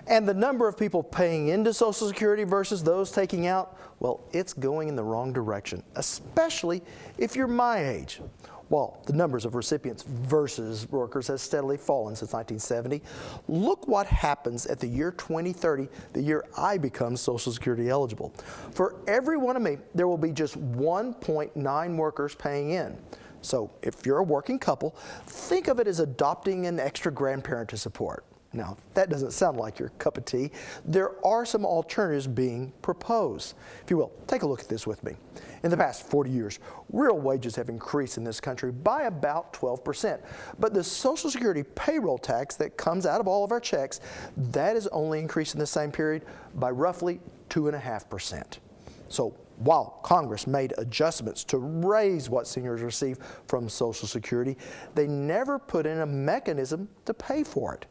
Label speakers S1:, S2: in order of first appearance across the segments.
S1: And the number of people paying into Social Security versus those taking out, well, it's going in the wrong direction, especially if you're my age. While the numbers of recipients versus workers has steadily fallen since 1970, look what happens at the year 2030, the year I become Social Security eligible. For every one of me, there will be just 1.9 workers paying in. So if you're a working couple, think of it as adopting an extra grandparent to support. Now, that doesn't sound like your cup of tea. There are some alternatives being proposed. If you will, take a look at this with me. In the past 40 years, real wages have increased in this country by about 12%. But the Social Security payroll tax that comes out of all of our checks, that has only increased in the same period by roughly 2.5%. So while Congress made adjustments to raise what seniors receive from Social Security, they never put in a mechanism to pay for it.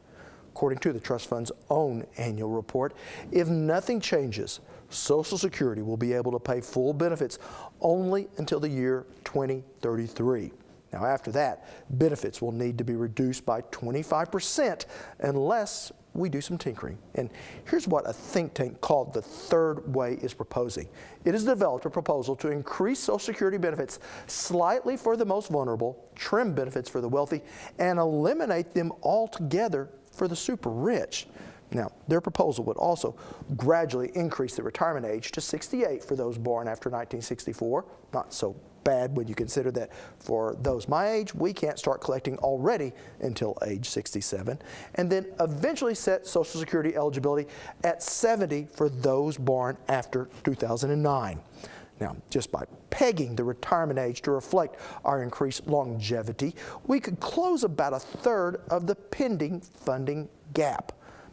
S1: According to the trust fund's own annual report, if nothing changes, Social Security will be able to pay full benefits only until the year 2033. Now, after that, benefits will need to be reduced by 25% unless we do some tinkering. And here's what a think tank called The Third Way is proposing. It has developed a proposal to increase Social Security benefits slightly for the most vulnerable, trim benefits for the wealthy, and eliminate them altogether for the super rich. Now, their proposal would also gradually increase the retirement age to 68 for those born after 1964. Not so bad when you consider that for those my age, we can't start collecting already until age 67. And then eventually set Social Security eligibility at 70 for those born after 2009. Now, just by pegging the retirement age to reflect our increased longevity, we could close about a third of the pending funding gap.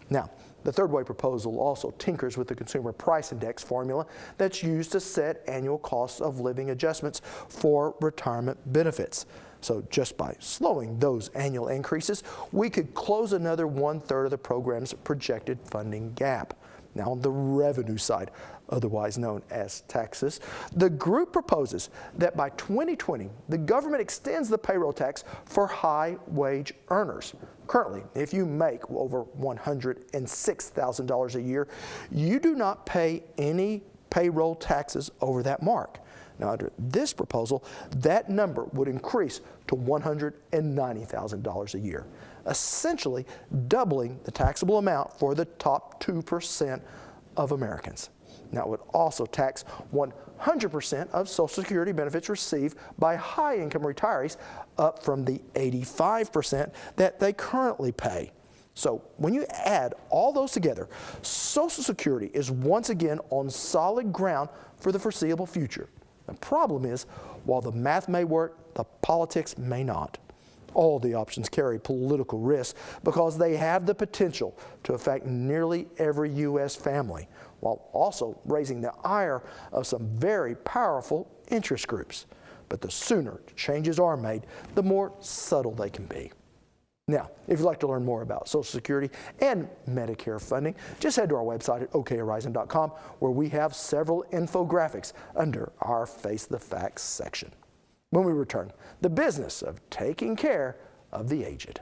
S1: Now, the Third Way proposal also tinkers with the Consumer Price Index formula that's used to set annual costs of living adjustments for retirement benefits. So just by slowing those annual increases, we could close another 1/3 of the program's projected funding gap. Now, on the revenue side, otherwise known as taxes, the group proposes that by 2020, the government extends the payroll tax for high-wage earners. Currently, if you make over $106,000 a year, you do not pay any payroll taxes over that mark. Now, under this proposal, that number would increase to $190,000 a year, essentially doubling the taxable amount for the top 2% of Americans. Now, it would also tax 100% of Social Security benefits received by high-income retirees, up from the 85% that they currently pay. So when you add all those together, Social Security is once again on solid ground for the foreseeable future. The problem is, while the math may work, the politics may not. All the options carry political risk because they have the potential to affect nearly every U.S. family, while also raising the ire of some very powerful interest groups. But the sooner changes are made, the more subtle they can be. Now, if you'd like to learn more about Social Security and Medicare funding, just head to our website at okhorizon.com, where we have several infographics under our Face the Facts section. When we return, the business of taking care of the aged.